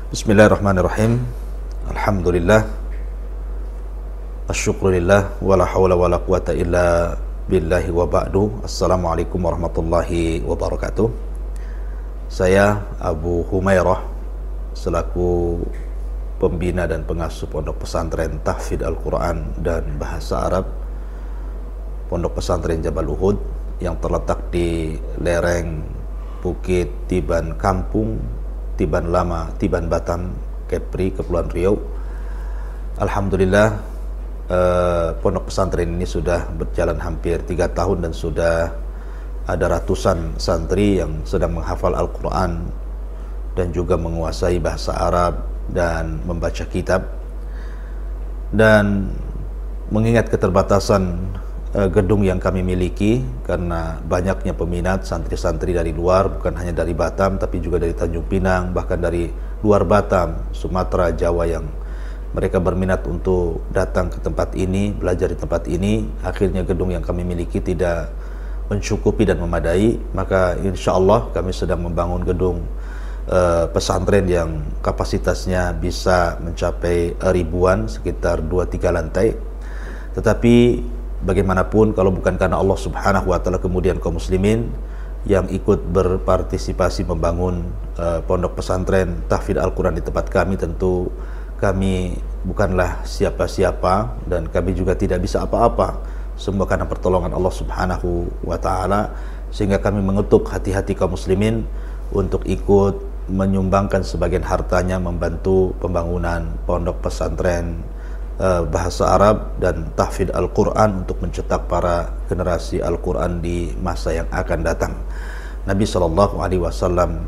Bismillahirrahmanirrahim. Alhamdulillah. Asyukurillah. Wala hawla wala quwata illa billahi wa ba'du. Assalamualaikum warahmatullahi wabarakatuh. Saya Abu Humairah selaku pembina dan pengasuh Pondok Pesantren Tahfidz Al-Quran dan Bahasa Arab Pondok Pesantren Jabal Uhud yang terletak di lereng Bukit Tiban Kampung, Tiban Lama, Tiban Batam, Kepri, Kepulauan Riau. Alhamdulillah, pondok pesantren ini sudah berjalan hampir 3 tahun dan sudah ada ratusan santri yang sedang menghafal Al-Quran dan juga menguasai bahasa Arab dan membaca kitab. Dan mengingat keterbatasan gedung yang kami miliki karena banyaknya peminat santri-santri dari luar, bukan hanya dari Batam tapi juga dari Tanjung Pinang, bahkan dari luar Batam, Sumatera, Jawa, yang mereka berminat untuk datang ke tempat ini, belajar di tempat ini. Akhirnya gedung yang kami miliki tidak mencukupi dan memadai, maka insya Allah kami sedang membangun gedung pesantren yang kapasitasnya bisa mencapai ribuan, sekitar 2-3 lantai. Tetapi bagaimanapun kalau bukan karena Allah Subhanahu wa Ta'ala, kemudian kaum muslimin yang ikut berpartisipasi membangun pondok pesantren Tahfidz Al-Quran di tempat kami, tentu kami bukanlah siapa-siapa dan kami juga tidak bisa apa-apa, semua karena pertolongan Allah Subhanahu wa Ta'ala. Sehingga kami mengetuk hati-hati kaum muslimin untuk ikut menyumbangkan sebagian hartanya membantu pembangunan pondok pesantren bahasa Arab dan tahfidz Al-Quran untuk mencetak para generasi Al-Quran di masa yang akan datang. Nabi SAW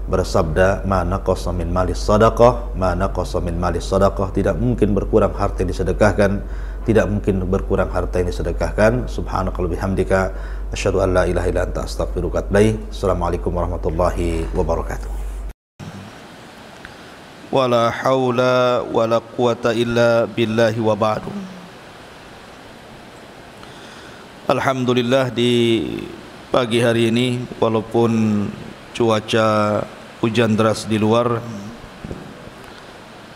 bersabda, ma naqasa min malis sadaqah, ma naqasa min malis sadaqah, tidak mungkin berkurang harta yang disedekahkan, tidak mungkin berkurang harta yang disedekahkan. Subhanakallahumma bihamdika asyhadu an la ilaha illa anta astaghfiruka wa atubu ilaik. Assalamualaikum warahmatullahi wabarakatuh. Wala haula wala quwata illa billahi wa ba'du. Alhamdulillah, di pagi hari ini walaupun cuaca hujan deras di luar,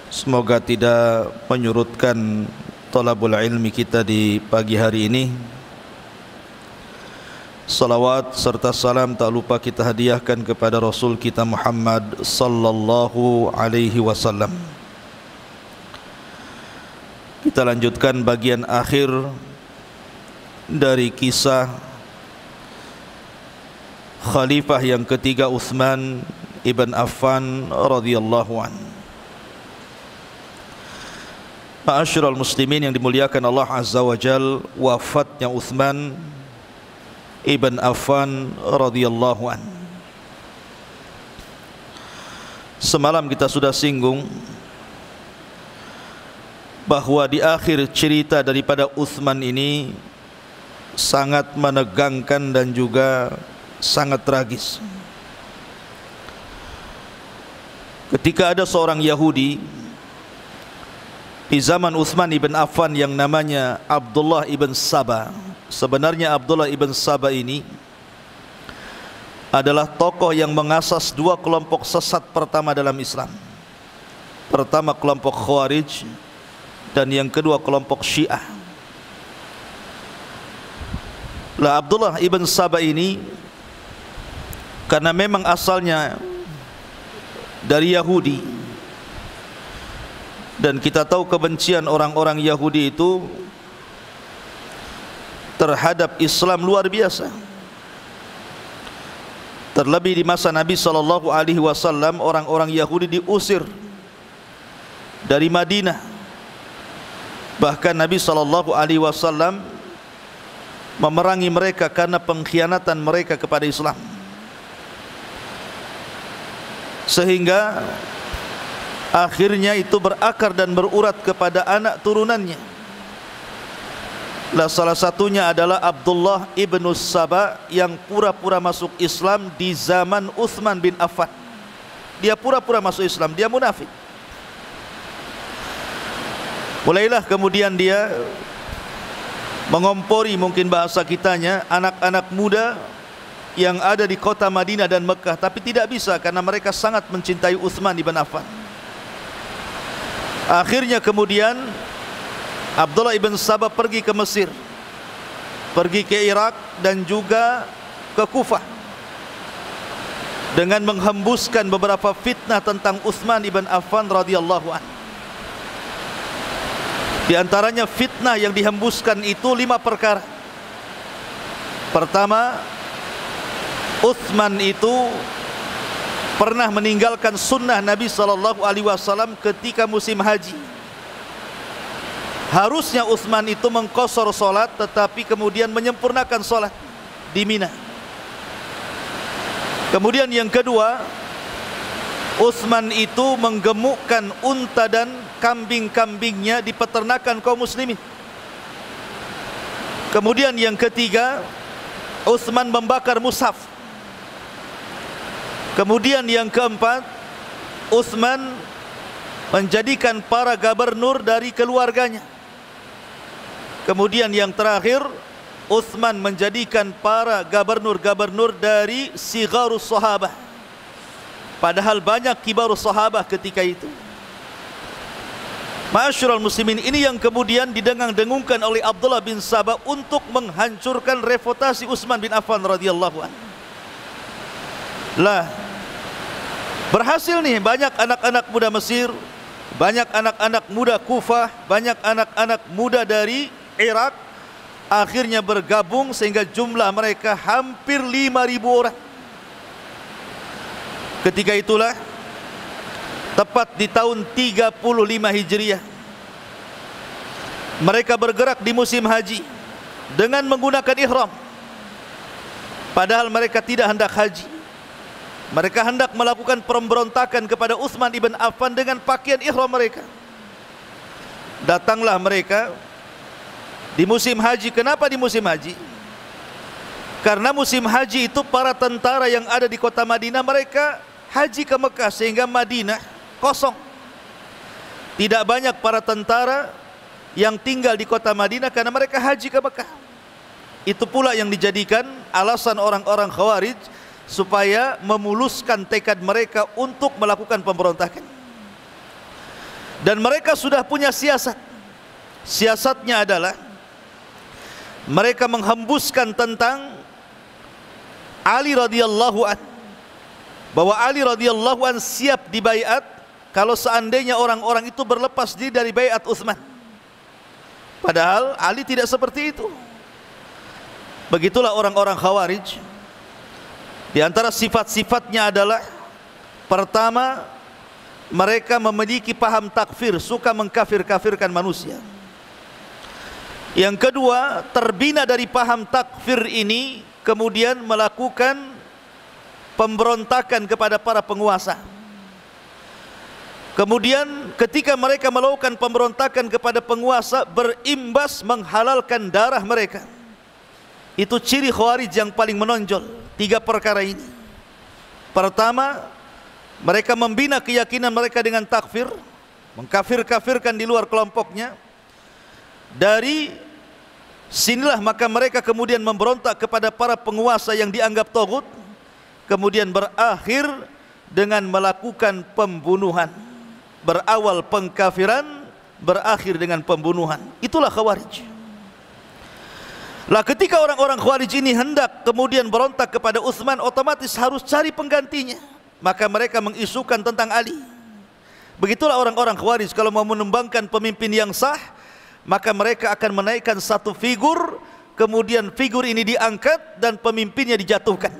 semoga tidak menyurutkan thalabul ilmi kita di pagi hari ini. Salawat serta salam tak lupa kita hadiahkan kepada Rasul kita Muhammad sallallahu alaihi wasallam. Kita lanjutkan bagian akhir dari kisah Khalifah yang ketiga Utsman ibn Affan radhiyallahu an. Ma'asyiral muslimin yang dimuliakan Allah azza wa jal, wafatnya Utsman Ibn Affan radhiyallahu an. Semalam kita sudah singgung bahwa di akhir cerita daripada Utsman ini sangat menegangkan dan juga sangat tragis. Ketika ada seorang Yahudi di zaman Utsman ibn Affan yang namanya Abdullah ibn Saba. Sebenarnya Abdullah ibn Saba ini adalah tokoh yang mengasas 2 kelompok sesat pertama dalam Islam. Pertama kelompok Khawarij dan yang kedua kelompok Syiah. Lah Abdullah ibn Saba ini karena memang asalnya dari Yahudi, dan kita tahu kebencian orang-orang Yahudi itu terhadap Islam luar biasa. Terlebih di masa Nabi SAW, orang-orang Yahudi diusir dari Madinah. Bahkan Nabi SAW memerangi mereka karena pengkhianatan mereka kepada Islam, sehingga akhirnya itu berakar dan berurat kepada anak turunannya. Lah salah satunya adalah Abdullah ibn Saba yang pura-pura masuk Islam di zaman Utsman bin Affan. Dia pura-pura masuk Islam, dia munafik. Mulailah kemudian dia mengompori, mungkin bahasa kitanya, anak-anak muda yang ada di kota Madinah dan Mekah, tapi tidak bisa karena mereka sangat mencintai Utsman ibn Affan. Akhirnya kemudian Abdullah ibn Sabah pergi ke Mesir, pergi ke Irak dan juga ke Kufah dengan menghembuskan beberapa fitnah tentang Utsman ibn Affan radhiyallahu anhu. Di antaranya fitnah yang dihembuskan itu 5 perkara. Pertama, Utsman itu pernah meninggalkan sunnah Nabi SAW ketika musim haji. Harusnya Utsman itu mengqashar solat, tetapi kemudian menyempurnakan solat di Mina. Kemudian yang kedua, Utsman itu menggemukkan unta dan kambing-kambingnya di peternakan kaum muslimin. Kemudian yang ketiga, Utsman membakar mushaf. Kemudian yang keempat, Utsman menjadikan para gubernur dari keluarganya. Kemudian yang terakhir, Utsman menjadikan para gubernur-gubernur dari sigharus sahabah. Padahal banyak kibarus sahabah ketika itu. Ma'asyiral muslimin, ini yang kemudian didengung-dengungkan oleh Abdullah bin Sabah untuk menghancurkan reputasi Utsman bin Affan radhiyallahu anhu. Lah, berhasil nih, banyak anak-anak muda Mesir, banyak anak-anak muda Kufah, banyak anak-anak muda dari Irak akhirnya bergabung sehingga jumlah mereka hampir 5.000 orang. Ketika itulah tepat di tahun 35 Hijriah mereka bergerak di musim haji dengan menggunakan ihram, padahal mereka tidak hendak haji. Mereka hendak melakukan pemberontakan kepada Utsman ibn Affan dengan pakaian ihram mereka. Datanglah mereka di musim haji. Kenapa di musim haji? Karena musim haji itu para tentara yang ada di kota Madinah mereka haji ke Mekah, sehingga Madinah kosong. Tidak banyak para tentara yang tinggal di kota Madinah karena mereka haji ke Mekah. Itu pula yang dijadikan alasan orang-orang Khawarij supaya memuluskan tekad mereka untuk melakukan pemberontakan. Dan mereka sudah punya siasat. Siasatnya adalah mereka menghembuskan tentang Ali radhiyallahu an, bahwa Ali radhiyallahu an siap dibaiat kalau seandainya orang-orang itu berlepas diri dari baiat Utsman. Padahal Ali tidak seperti itu. Begitulah orang-orang Khawarij. Di antara sifat-sifatnya adalah, pertama, mereka memiliki paham takfir, suka mengkafir-kafirkan manusia. Yang kedua, terbina dari paham takfir ini, kemudian melakukan pemberontakan kepada para penguasa. Kemudian ketika mereka melakukan pemberontakan kepada penguasa, berimbas menghalalkan darah mereka. Itu ciri Khawarij yang paling menonjol. 3 perkara ini. Pertama, mereka membina keyakinan mereka dengan takfir, mengkafir-kafirkan di luar kelompoknya. Dari sinilah maka mereka kemudian memberontak kepada para penguasa yang dianggap taghut, kemudian berakhir dengan melakukan pembunuhan. Berawal pengkafiran, berakhir dengan pembunuhan. Itulah Khawarij. Lah ketika orang-orang Khawarij ini hendak kemudian berontak kepada Utsman, otomatis harus cari penggantinya. Maka mereka mengisukan tentang Ali. Begitulah orang-orang Khawarij kalau mau menumbangkan pemimpin yang sah, maka mereka akan menaikkan satu figur, kemudian figur ini diangkat dan pemimpinnya dijatuhkan.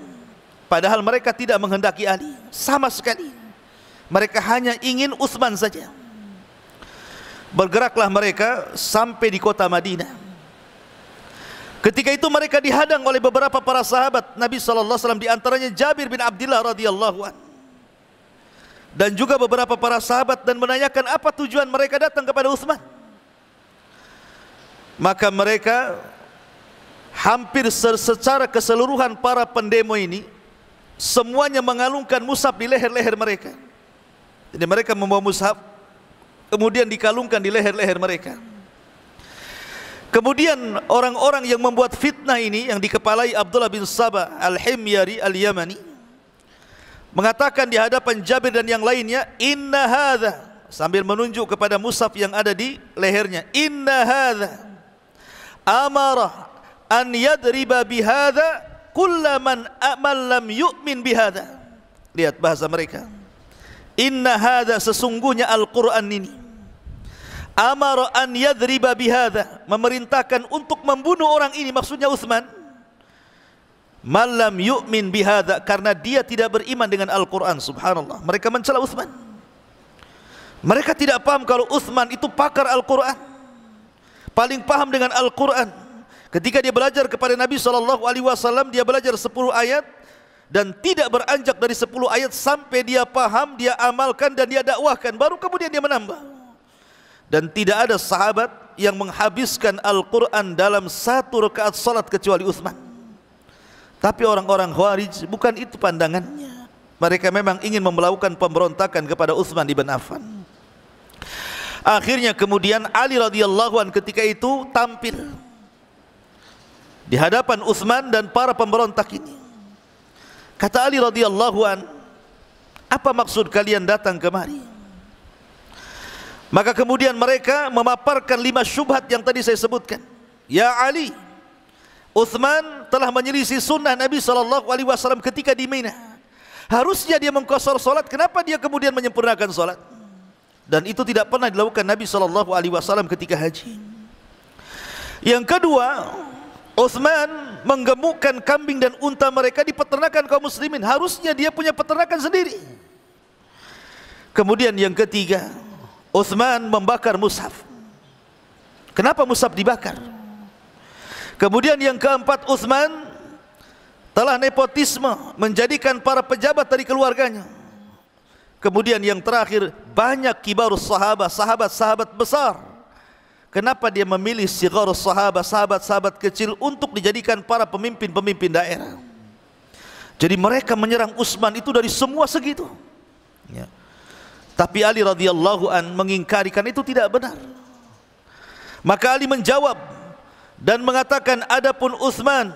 Padahal mereka tidak menghendaki Ali sama sekali. Mereka hanya ingin Utsman saja. Bergeraklah mereka sampai di kota Madinah. Ketika itu mereka dihadang oleh beberapa para sahabat Nabi SAW, di antaranya Jabir bin Abdullah radhiyallahu anhu, dan juga beberapa para sahabat, dan menanyakan apa tujuan mereka datang kepada Utsman. Maka mereka hampir secara keseluruhan para pendemo ini semuanya mengalungkan mushaf di leher-leher mereka. Jadi mereka membawa mushaf kemudian dikalungkan di leher-leher mereka. Kemudian orang-orang yang membuat fitnah ini yang dikepalai Abdullah bin Sabah al-Himyari al-Yamani mengatakan di hadapan Jabir dan yang lainnya, "Inna hadza sambil menunjuk kepada mushaf yang ada di lehernya. Inna hadza amara an yadriba bihadza kullaman lam yu'min bihadza. Lihat bahasa mereka. Inna hadza, sesungguhnya Al-Quran ini, amara an yadriba bihadza, memerintahkan untuk membunuh orang ini, maksudnya Utsman, malam yu'min bihadza, karena dia tidak beriman dengan Al-Quran. Subhanallah, mereka mencela Utsman. Mereka tidak paham kalau Utsman itu pakar Al-Quran, paling paham dengan Al-Quran. Ketika dia belajar kepada Nabi SAW, dia belajar 10 ayat dan tidak beranjak dari 10 ayat sampai dia paham, dia amalkan dan dia dakwahkan, baru kemudian dia menambah. Dan tidak ada sahabat yang menghabiskan Al-Quran dalam 1 rakaat salat kecuali Utsman. Tapi orang-orang Khawarij bukan itu pandangannya. Mereka memang ingin melakukan pemberontakan kepada Utsman ibn Affan. Akhirnya kemudian Ali radhiyallahu an ketika itu tampil di hadapan Utsman dan para pemberontak ini. Kata Ali radhiyallahu an, apa maksud kalian datang kemari? Maka kemudian mereka memaparkan 5 syubhat yang tadi saya sebutkan. Ya Ali, Utsman telah menyelisih sunnah Nabi SAW ketika di Mina. Harusnya dia mengqashar salat, kenapa dia kemudian menyempurnakan salat? Dan itu tidak pernah dilakukan Nabi SAW ketika haji. Yang kedua, Utsman menggemukkan kambing dan unta mereka di peternakan kaum muslimin. Harusnya dia punya peternakan sendiri. Kemudian yang ketiga, Utsman membakar mushaf. Kenapa mushaf dibakar? Kemudian yang keempat, Utsman telah nepotisme, menjadikan para pejabat dari keluarganya. Kemudian yang terakhir, banyak kibarus sahabat, sahabat-sahabat besar. Kenapa dia memilih sigharus sahabat, sahabat-sahabat kecil untuk dijadikan para pemimpin-pemimpin daerah? Jadi mereka menyerang Utsman itu dari semua segitu ya. Tapi Ali radhiyallahu an mengingkarikan itu tidak benar. Maka Ali menjawab dan mengatakan, adapun Utsman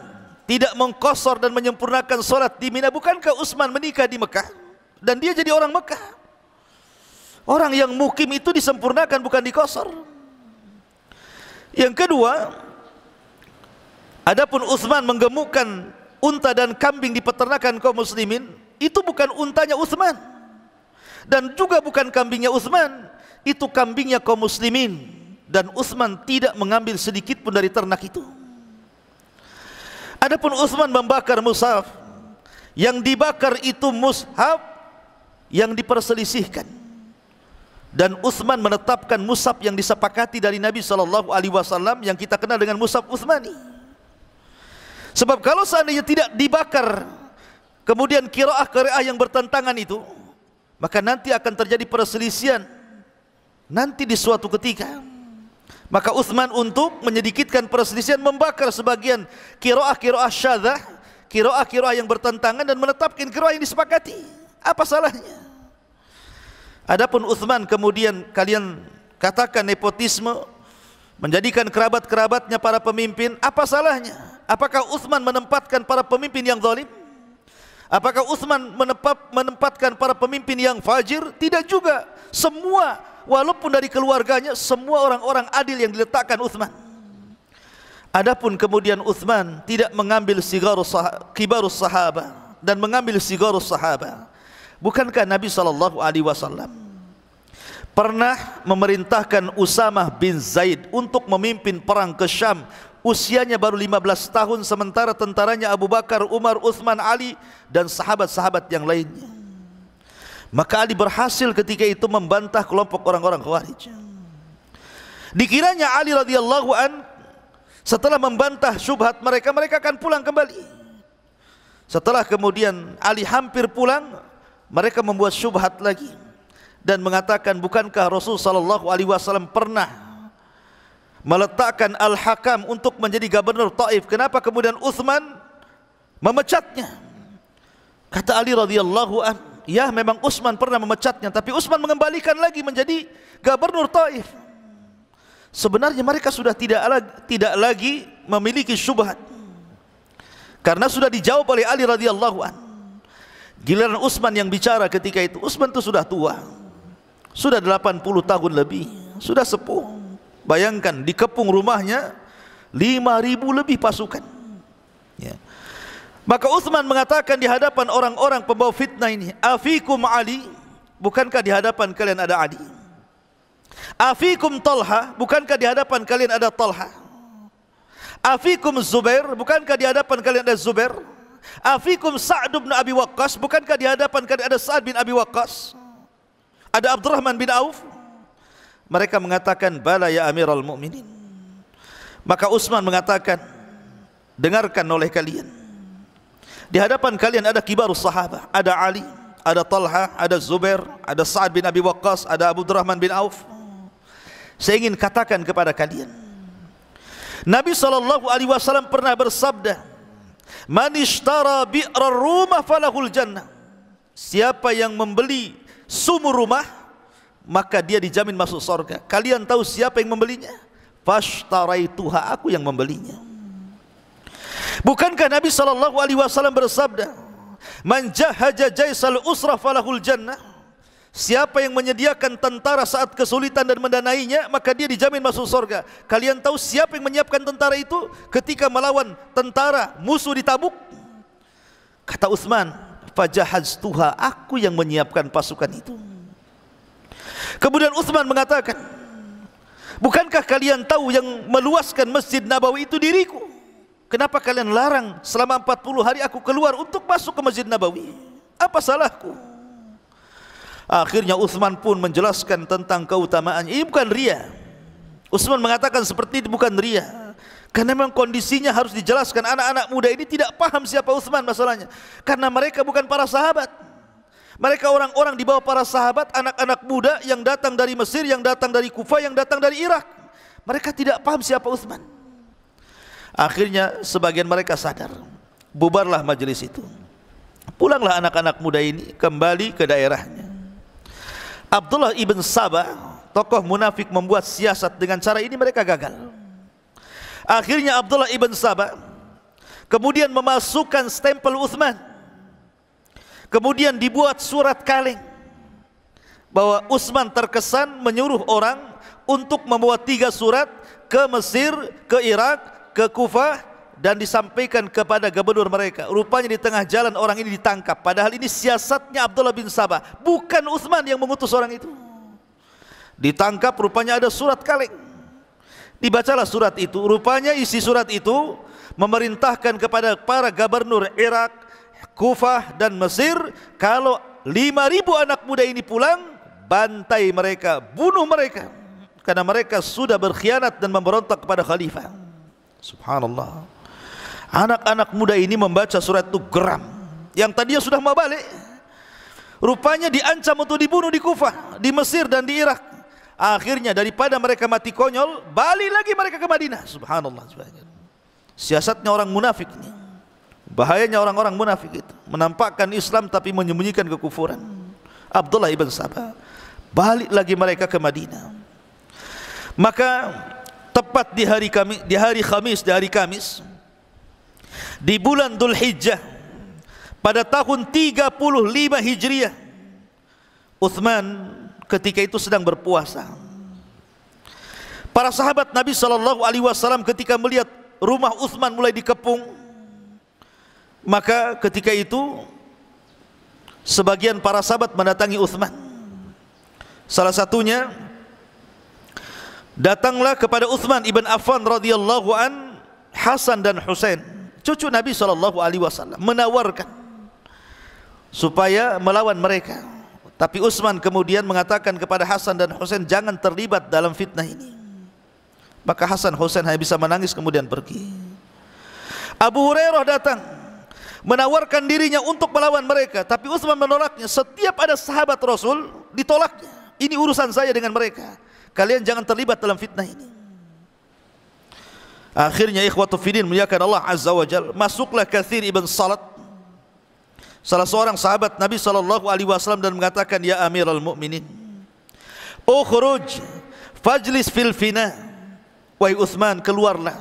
tidak mengqashar dan menyempurnakan salat di Mina, bukankah Utsman menikah di Mekah dan dia jadi orang Mekah? Orang yang mukim itu disempurnakan, bukan diqashar. Yang kedua, adapun Utsman menggemukkan unta dan kambing di peternakan kaum muslimin, itu bukan untanya Utsman dan juga bukan kambingnya Utsman, itu kambingnya kaum muslimin, dan Utsman tidak mengambil sedikit pun dari ternak itu. Adapun Utsman membakar mushaf, yang dibakar itu mushaf yang diperselisihkan, dan Utsman menetapkan mushaf yang disepakati dari Nabi SAW yang kita kenal dengan mushaf Utsmani. Sebab kalau seandainya tidak dibakar, kemudian qiraah yang bertentangan itu, maka nanti akan terjadi perselisihan nanti di suatu ketika. Maka Utsman untuk menyedikitkan perselisihan membakar sebagian qiraah syadzah, qiraah yang bertentangan, dan menetapkan qiraah yang disepakati. Apa salahnya? Adapun Utsman kemudian kalian katakan nepotisme, menjadikan kerabat-kerabatnya para pemimpin, apa salahnya? Apakah Utsman menempatkan para pemimpin yang zalim? Apakah Utsman menempatkan para pemimpin yang fajir? Tidak juga. Semua, walaupun dari keluarganya, semua orang-orang adil yang diletakkan Utsman. Adapun kemudian Utsman tidak mengambil kibarus sahabat dan mengambil sigharus sahabat. Bukankah Nabi SAW pernah memerintahkan Usamah bin Zaid untuk memimpin perang ke Syam? Usianya baru 15 tahun, sementara tentaranya Abu Bakar, Umar, Utsman, Ali dan sahabat-sahabat yang lainnya. Maka Ali berhasil ketika itu membantah kelompok orang-orang Khawarij. Dikiranya Ali radhiyallahu an setelah membantah syubhat mereka, mereka akan pulang kembali. Setelah kemudian Ali hampir pulang, mereka membuat syubhat lagi dan mengatakan, bukankah Rasul SAW pernah meletakkan Al-Hakam untuk menjadi gubernur Taif? Kenapa kemudian Utsman memecatnya? Kata Ali radhiyallahu an, ya memang Utsman pernah memecatnya, tapi Utsman mengembalikan lagi menjadi gubernur Taif. Sebenarnya mereka sudah tidak lagi memiliki syubhat, karena sudah dijawab oleh Ali radhiyallahu an. Giliran Utsman yang bicara ketika itu. Utsman itu sudah tua, Sudah 80 tahun lebih, sudah sepuh. Bayangkan dikepung rumahnya 5.000 lebih pasukan. Ya. Maka Utsman mengatakan di hadapan orang-orang pembawa fitnah ini, afikum Ali, bukankah di hadapan kalian ada Ali? Afikum Talha, bukankah di hadapan kalian ada Talha? Afikum Zubair, bukankah di hadapan kalian ada Zubair? Afikum Sa'd bin Abi Waqqas, bukankah di hadapan kalian ada Sa'd bin Abi Waqqas? Ada Abdurrahman bin Auf? Mereka mengatakan, bala ya Amirul Mukminin. Maka Utsman mengatakan, dengarkan oleh kalian, di hadapan kalian ada kibarus sahabah, ada Ali, ada Talha, ada Zubair, ada Sa'd bin Abi Waqqas, ada Abdurrahman bin Auf. Saya ingin katakan kepada kalian, Nabi SAW pernah bersabda, man ishtara bi'rar rumah falahul jannah. Siapa yang membeli sumur rumah, maka dia dijamin masuk surga. Kalian tahu siapa yang membelinya? Fashtaraituha, aku yang membelinya. Bukankah Nabi SAW bersabda, man jahaja jaisal usrah falahul jannah. Siapa yang menyediakan tentara saat kesulitan dan mendanainya, maka dia dijamin masuk surga. Kalian tahu siapa yang menyiapkan tentara itu ketika melawan tentara musuh di Tabuk? Kata Utsman, fajahaztuha, aku yang menyiapkan pasukan itu. Kemudian Utsman mengatakan, bukankah kalian tahu yang meluaskan Masjid Nabawi itu diriku? Kenapa kalian larang selama 40 hari aku keluar untuk masuk ke Masjid Nabawi? Apa salahku? Akhirnya Utsman pun menjelaskan tentang keutamaannya. Ini bukan ria. Utsman mengatakan seperti itu bukan ria, karena memang kondisinya harus dijelaskan. Anak-anak muda ini tidak paham siapa Utsman masalahnya, karena mereka bukan para sahabat. Mereka orang-orang di bawah para sahabat, anak-anak muda yang datang dari Mesir, yang datang dari Kufah, yang datang dari Irak. Mereka tidak paham siapa Utsman. Akhirnya sebagian mereka sadar, bubarlah majelis itu. Pulanglah anak-anak muda ini kembali ke daerahnya. Abdullah ibn Sabah, tokoh munafik, membuat siasat. Dengan cara ini mereka gagal. Akhirnya Abdullah ibn Sabah kemudian memasukkan stempel Utsman. Kemudian dibuat surat kaleng bahwa Utsman terkesan menyuruh orang untuk membawa 3 surat ke Mesir, ke Irak, ke Kufah, dan disampaikan kepada gubernur mereka. Rupanya di tengah jalan orang ini ditangkap. Padahal ini siasatnya Abdullah bin Sabah, bukan Utsman yang mengutus orang itu. Ditangkap, rupanya ada surat kaleng. Dibacalah surat itu. Rupanya isi surat itu memerintahkan kepada para gubernur Irak, Kufah, dan Mesir, kalau 5.000 anak muda ini pulang, bantai mereka, bunuh mereka, karena mereka sudah berkhianat dan memberontak kepada khalifah. Subhanallah. Anak-anak muda ini membaca surat itu geram. Yang tadinya sudah mau balik, rupanya diancam untuk dibunuh di Kufah, di Mesir, dan di Irak. Akhirnya daripada mereka mati konyol, balik lagi mereka ke Madinah. Subhanallah. Siasatnya orang munafik ini. Bahayanya orang-orang munafik itu, menampakkan Islam tapi menyembunyikan kekufuran. Abdullah ibn Sabah, balik lagi mereka ke Madinah. Maka tepat di hari Kamis, di bulan Dzulhijjah, pada tahun 35 Hijriah, Utsman ketika itu sedang berpuasa. Para sahabat Nabi SAW ketika melihat rumah Utsman mulai dikepung, maka ketika itu sebagian para sahabat mendatangi Utsman. Salah satunya datanglah kepada Utsman ibn Affan radhiyallahu an, Hasan dan Husain, cucu Nabi SAW, menawarkan supaya melawan mereka. Tapi Utsman kemudian mengatakan kepada Hasan dan Husain, jangan terlibat dalam fitnah ini. Maka Hasan Husain hanya bisa menangis kemudian pergi. Abu Hurairah datang menawarkan dirinya untuk melawan mereka, tapi Utsman menolaknya. Setiap ada sahabat Rasul ditolaknya. Ini urusan saya dengan mereka, kalian jangan terlibat dalam fitnah ini. Akhirnya ikhwatu fiddin muliakan Allah azza wa jalla, masuklah Katsir ibn Salat, salah seorang sahabat Nabi SAW, dan mengatakan, ya Amirul Mukminin, ukhruj fajlis fil fina. Wahai Utsman, keluarlah,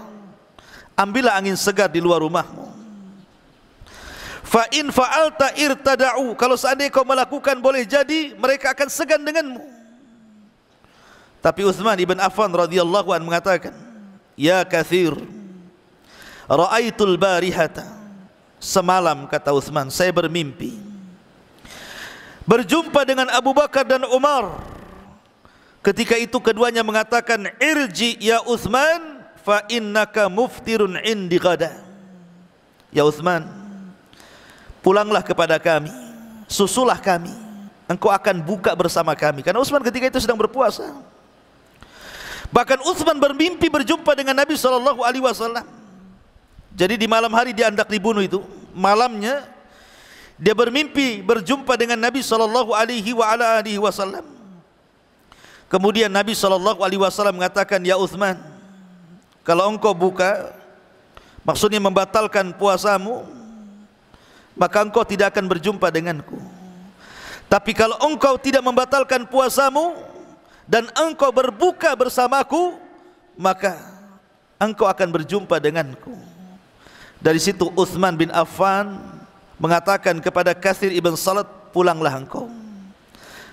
ambillah angin segar di luar rumahmu. Fa in fa'alta irtada'u, kalau seandainya kau melakukan, boleh jadi mereka akan segan denganmu. Tapi Utsman ibn Affan radhiyallahu anhu mengatakan, "Ya katsir, ra'aitul barihata." Semalam, kata Utsman, saya bermimpi berjumpa dengan Abu Bakar dan Umar. Ketika itu keduanya mengatakan, "Irji ya Utsman, fa innaka muftirun indi ghada." Ya Utsman, pulanglah kepada kami, susulah kami, engkau akan buka bersama kami. Karena Utsman ketika itu sedang berpuasa. Bahkan Utsman bermimpi berjumpa dengan Nabi SAW. Jadi di malam hari dia hendak dibunuh itu, malamnya dia bermimpi berjumpa dengan Nabi SAW. Kemudian Nabi SAW mengatakan, "Ya Utsman, kalau engkau buka, maksudnya membatalkan puasamu, maka engkau tidak akan berjumpa denganku. Tapi kalau engkau tidak membatalkan puasamu dan engkau berbuka bersamaku, maka engkau akan berjumpa denganku." Dari situ Utsman bin Affan mengatakan kepada Katsir ibn Salat, "Pulanglah engkau.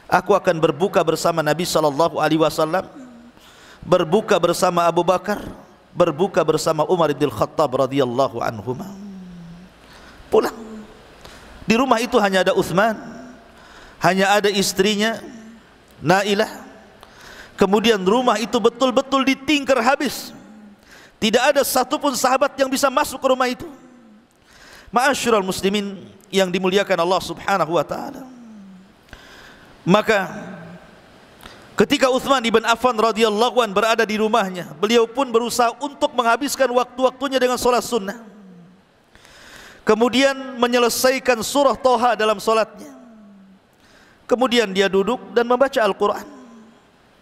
Aku akan berbuka bersama Nabi SAW, berbuka bersama Abu Bakar, berbuka bersama Umar bin Khattab radhiyallahu anhuma." Pulang. Di rumah itu hanya ada Utsman, hanya ada istrinya Nailah. Kemudian rumah itu betul-betul ditingkar habis. Tidak ada satupun sahabat yang bisa masuk ke rumah itu. Ma'asyiral muslimin yang dimuliakan Allah Subhanahu wa taala. Maka ketika Utsman ibn Affan radhiyallahu an berada di rumahnya, beliau pun berusaha untuk menghabiskan waktu-waktunya dengan salat sunnah. Kemudian menyelesaikan surah Thaha dalam salatnya. Kemudian dia duduk dan membaca Al-Qur'an.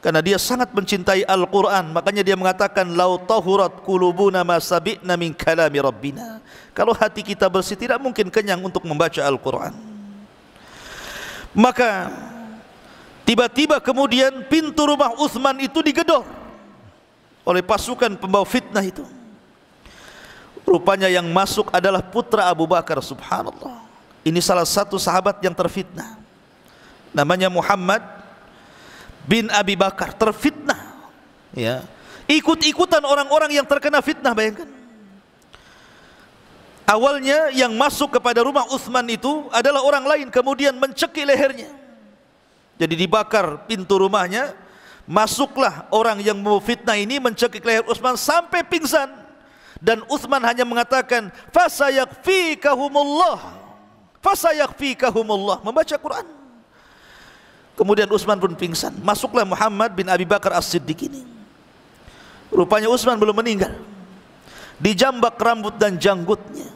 Karena dia sangat mencintai Al-Quran, makanya dia mengatakan, "Lau tahurat qulubuna ma sabi'na min kalami rabbina." Kalau hati kita bersih, tidak mungkin kenyang untuk membaca Al-Quran. Maka tiba-tiba kemudian pintu rumah Utsman itu digedor oleh pasukan pembawa fitnah itu. Rupanya yang masuk adalah putra Abu Bakar, subhanallah. Ini salah satu sahabat yang terfitnah, namanya Muhammad bin Abi Bakar, terfitnah, ya, ikut-ikutan orang-orang yang terkena fitnah. Bayangkan, awalnya yang masuk kepada rumah Utsman itu adalah orang lain, kemudian mencekik lehernya, jadi dibakar pintu rumahnya. Masuklah orang yang mau fitnah ini, mencekik leher Utsman sampai pingsan, dan Utsman hanya mengatakan, "Fasayakfikahumullah, fasayakfikahumullah," membaca Quran. Kemudian Utsman pun pingsan. Masuklah Muhammad bin Abi Bakar As-Siddiq ini. Rupanya Utsman belum meninggal, dijambak rambut dan janggutnya.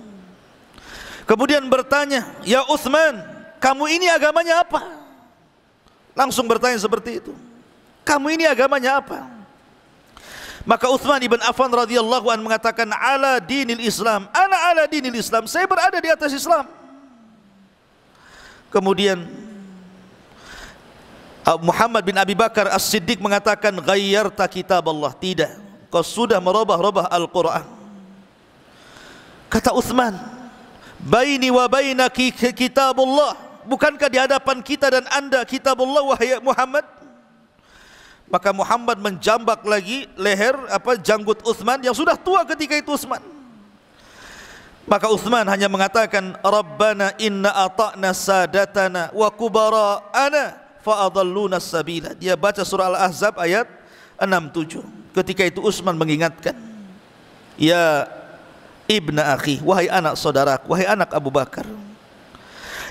Kemudian bertanya, "Ya Utsman, kamu ini agamanya apa?" Langsung bertanya seperti itu, "Kamu ini agamanya apa?" Maka Utsman ibn Affan radhiyallahu anhu mengatakan, "Ala dinil Islam, ana ala dinil Islam." Saya berada di atas Islam. Kemudian Muhammad bin Abi Bakar As-Siddiq mengatakan, "Ghayyarta kitab Allah." Tidak, kau sudah merubah-rubah Al-Quran. Kata Utsman, "Baini wa bainaki kitabullah." Bukankah di hadapan kita dan anda kitabullah, wahai Muhammad? Maka Muhammad menjambak lagi leher janggut Utsman yang sudah tua ketika itu Utsman. Maka Utsman hanya mengatakan, "Rabbana inna ata'na sadatana wa kubara'ana fa'adalluna sabila." Dia baca surah Al-Ahzab ayat 67. Ketika itu Utsman mengingatkan, "Ya ibna akhi, wahai anak saudaraku, wahai anak Abu Bakar,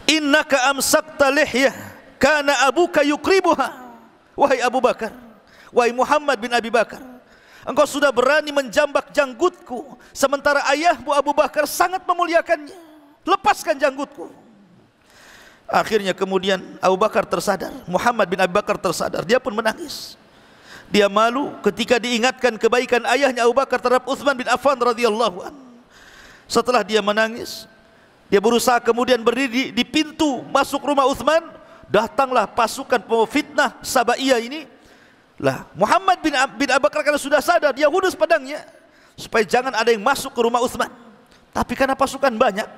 innaka amsakta lihyah kana abuka yukribuha." Wahai Abu Bakar, wahai Muhammad bin Abi Bakar, engkau sudah berani menjambak janggutku, sementara ayahmu Abu Bakar sangat memuliakannya. Lepaskan janggutku. Akhirnya kemudian Abu Bakar tersadar, Muhammad bin Abi Bakar tersadar, dia pun menangis. Dia malu ketika diingatkan kebaikan ayahnya Abu Bakar terhadap Utsman bin Affan radhiyallahu anhu. Setelah dia menangis, dia berusaha kemudian berdiri di pintu masuk rumah Utsman. Datanglah pasukan pemfitnah Sabaiyah ini. Lah, Muhammad bin Abi Bakar karena sudah sadar, dia hudus pedangnya supaya jangan ada yang masuk ke rumah Utsman. Tapi karena pasukan banyak,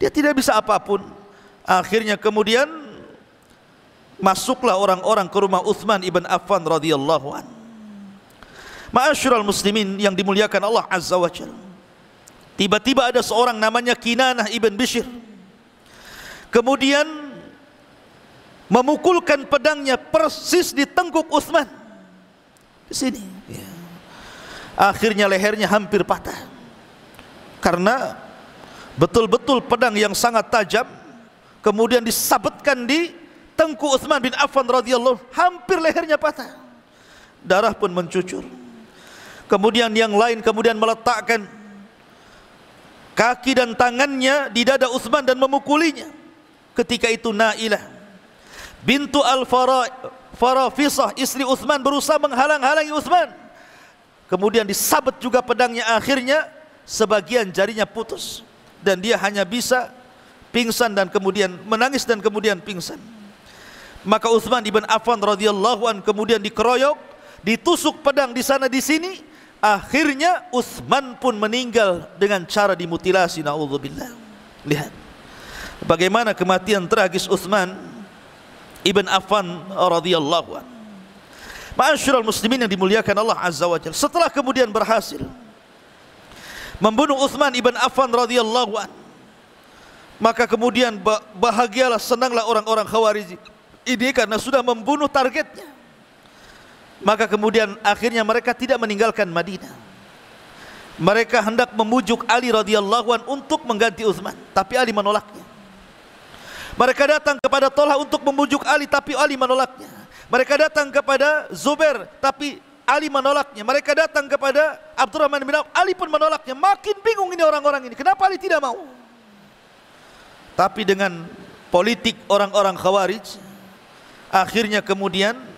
dia tidak bisa apapun. Akhirnya kemudian masuklah orang-orang ke rumah Utsman ibn Affan radhiyallahu an. Ma'asyiral muslimin yang dimuliakan Allah Azza wa Jalla. Tiba-tiba ada seorang namanya Kinanah ibn Bishr. Kemudian memukulkan pedangnya persis di tengkuk Utsman. Di sini. Ya. Akhirnya lehernya hampir patah. Karena betul-betul pedang yang sangat tajam kemudian disabetkan di tengkuk Utsman bin Affan radhiyallahu, hampir lehernya patah. Darah pun mencucur. Kemudian yang lain kemudian meletakkan kaki dan tangannya di dada Utsman dan memukulinya. Ketika itu Nailah bintu Al-Farafisah, istri Utsman, berusaha menghalang-halangi Utsman. Kemudian disabet juga pedangnya, akhirnya sebagian jarinya putus dan dia hanya bisa pingsan dan kemudian menangis dan kemudian pingsan. Maka Utsman ibn Affan radhiyallahu an kemudian dikeroyok, ditusuk pedang di sana di sini. Akhirnya Utsman pun meninggal dengan cara dimutilasi. Na'udzubillah. Lihat bagaimana kematian tragis Utsman ibn Affan radhiyallahu an. Ma'asyiral muslimin yang dimuliakan Allah Azza wa Jalla. Setelah kemudian berhasil membunuh Utsman ibn Affan radhiyallahu an, maka kemudian bahagialah, senanglah orang-orang Khawarij ini karena sudah membunuh targetnya. Maka kemudian akhirnya mereka tidak meninggalkan Madinah. Mereka hendak memujuk Ali radhiyallahu an untuk mengganti Utsman, tapi Ali menolaknya. Mereka datang kepada Tolha untuk memujuk Ali, tapi Ali menolaknya. Mereka datang kepada Zubair, tapi Ali menolaknya. Mereka datang kepada Abdurrahman bin Auf, Ali pun menolaknya. Makin bingung ini orang-orang ini, kenapa Ali tidak mau? Tapi dengan politik orang-orang Khawarij, akhirnya kemudian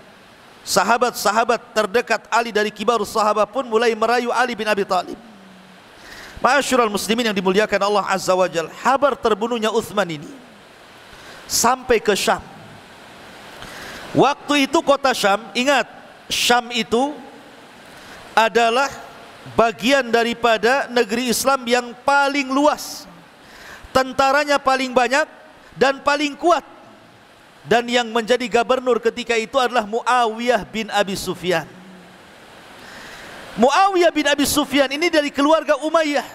sahabat-sahabat terdekat Ali dari kibarus sahabat pun mulai merayu Ali bin Abi Thalib. Ma'asyiral muslimin yang dimuliakan Allah Azza wa Jalla, kabar terbunuhnya Utsman ini sampai ke Syam. Waktu itu kota Syam, ingat, Syam itu adalah bagian daripada negeri Islam yang paling luas, tentaranya paling banyak dan paling kuat. Dan yang menjadi gubernur ketika itu adalah Muawiyah bin Abi Sufyan. Muawiyah bin Abi Sufyan ini dari keluarga Umayyah,